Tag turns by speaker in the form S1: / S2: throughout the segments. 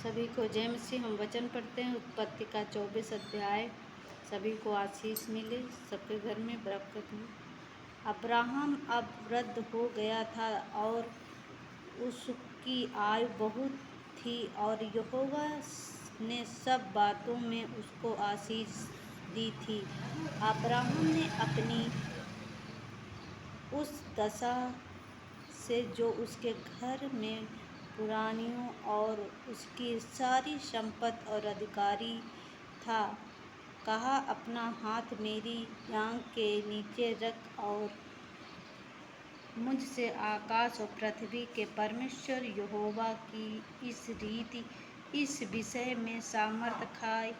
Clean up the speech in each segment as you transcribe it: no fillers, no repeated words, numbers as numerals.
S1: सभी को जय मसीह। हम वचन पढ़ते हैं उत्पत्ति का 24 अध्याय। सभी को आशीष मिले, सबके घर में बरकत हो। अब्राहम अब वृद्ध हो गया था और उसकी आयु बहुत थी और यहोवा ने सब बातों में उसको आशीष दी थी। अब्राहम ने अपनी उस दशा से जो उसके घर में पुरानियों और उसकी सारी संपत्ति और अधिकारी था, कहा, अपना हाथ मेरी आँख के नीचे रख और मुझसे आकाश और पृथ्वी के परमेश्वर यहोवा की इस विषय में सामर्थ खाए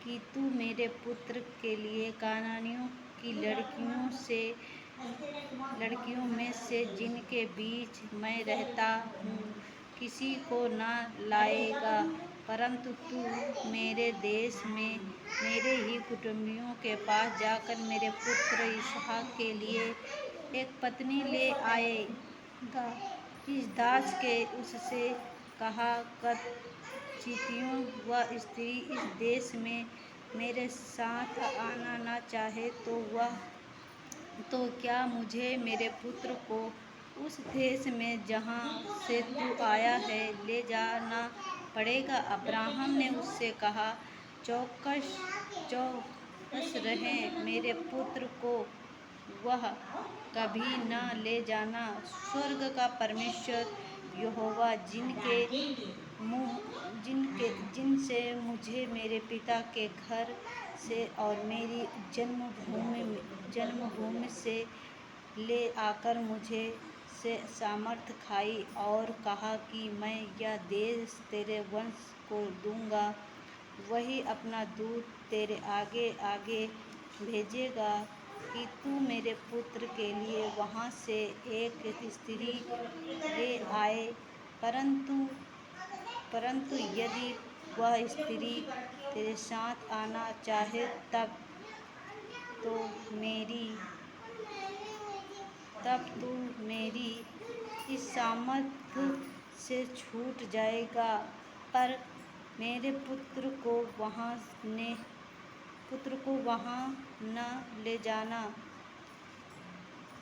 S1: कि तू मेरे पुत्र के लिए कानानियों की लड़कियों में से जिनके बीच मैं रहता हूँ किसी को न लाएगा, परंतु तू मेरे देश में मेरे ही कुटुंबियों के पास जाकर मेरे पुत्र इसहाक के लिए एक पत्नी ले आएगा। इस दास के उससे कहा, चितियों वह स्त्री इस देश में मेरे साथ आना न चाहे तो क्या मुझे मेरे पुत्र को उस देश में जहाँ से तू आया है ले जाना पड़ेगा। अब्राहम ने उससे कहा, चौकस रहें, मेरे पुत्र को वह कभी न ले जाना। स्वर्ग का परमेश्वर यहोवा जिनसे मुझे मेरे पिता के घर से और मेरी जन्मभूमि से ले आकर मुझे से सामर्थ खाई और कहा कि मैं यह देश तेरे वंश को दूंगा, वही अपना दूत तेरे आगे आगे भेजेगा कि तू मेरे पुत्र के लिए वहाँ से एक स्त्री ले आए, परंतु यदि वह स्त्री तेरे साथ आना चाहे तब तू मेरी इस सामर्थ से छूट जाएगा, पर मेरे पुत्र को वहाँ न ले जाना।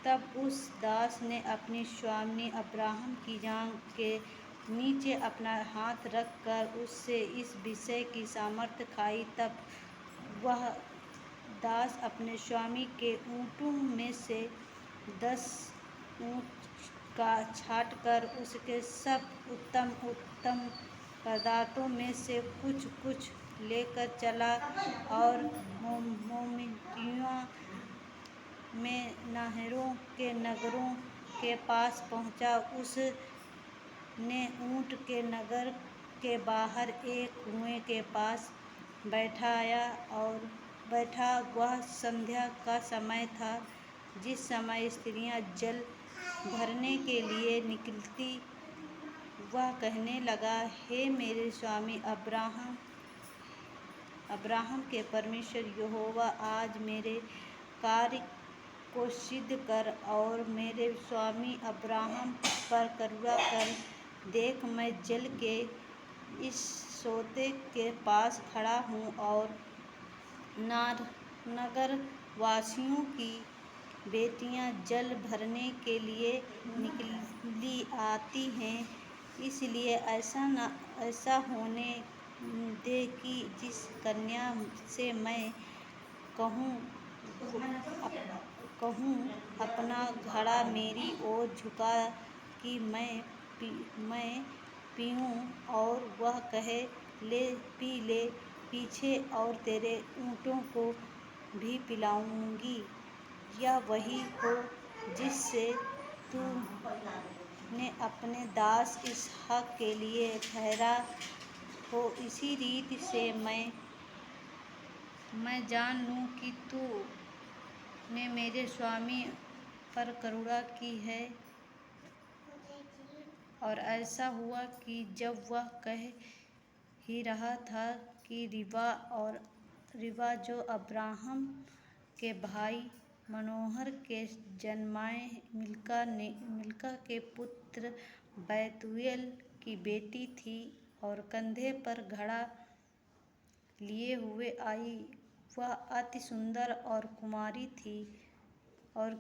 S1: तब उस दास ने अपनी स्वामी अब्राहम की जाँघ के नीचे अपना हाथ रखकर उससे इस विषय की सामर्थ खाई। तब वह दास अपने स्वामी के ऊँटों में से 10 ऊँट का छाँटकर उसके सब उत्तम पदार्थों में से कुछ कुछ लेकर चला और मोमितियों में नाहरों के नगरों के पास पहुँचा। उसने ऊँट के नगर के बाहर एक कुएँ के पास बैठा। वह संध्या का समय था, जिस समय स्त्रियाँ जल भरने के लिए निकलती। वह कहने लगा, हे मेरे स्वामी अब्राहम के परमेश्वर यहोवा, आज मेरे कार्य को सिद्ध कर और मेरे स्वामी अब्राहम पर करुणा कर। देख, मैं जल के इस सोते के पास खड़ा हूँ और नगर वासियों की बेटियाँ जल भरने के लिए निकली आती हैं, इसलिए ऐसा होने दे कि जिस कन्या से मैं कहूँ अपना घड़ा मेरी ओर झुका कि मैं पीऊँ, और वह कहे, ले पी ले, पीछे और तेरे ऊँटों को भी पिलाऊँगी। यह वही हो जिससे तूने अपने दास इसहाक के लिए ठहरा हो। इसी रीति से मैं जान लूँ कि तूने मेरे स्वामी पर करुणा की है। और ऐसा हुआ कि जब वह कह ही रहा था कि रिबा जो अब्राहम के भाई मनोहर के जन्माए मिल्का के पुत्र बैतूएल की बेटी थी, और कंधे पर घड़ा लिए हुए आई। वह अति सुंदर और कुमारी थी और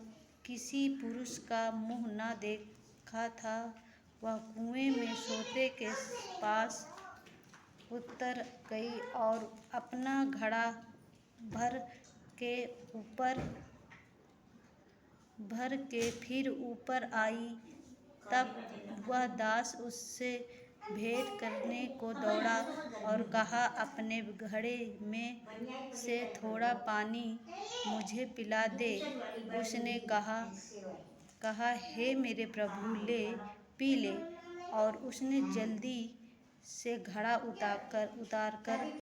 S1: किसी पुरुष का मुँह न देखा था। वह कुएं में सोते के पास उतर गई और अपना घड़ा भर के फिर ऊपर आई। तब वह दास उससे भेंट करने को दौड़ा और कहा, अपने घड़े में से थोड़ा पानी मुझे पिला दे। उसने कहा, हे मेरे प्रभु, ले पी ले। और उसने जल्दी से घड़ा उतारकर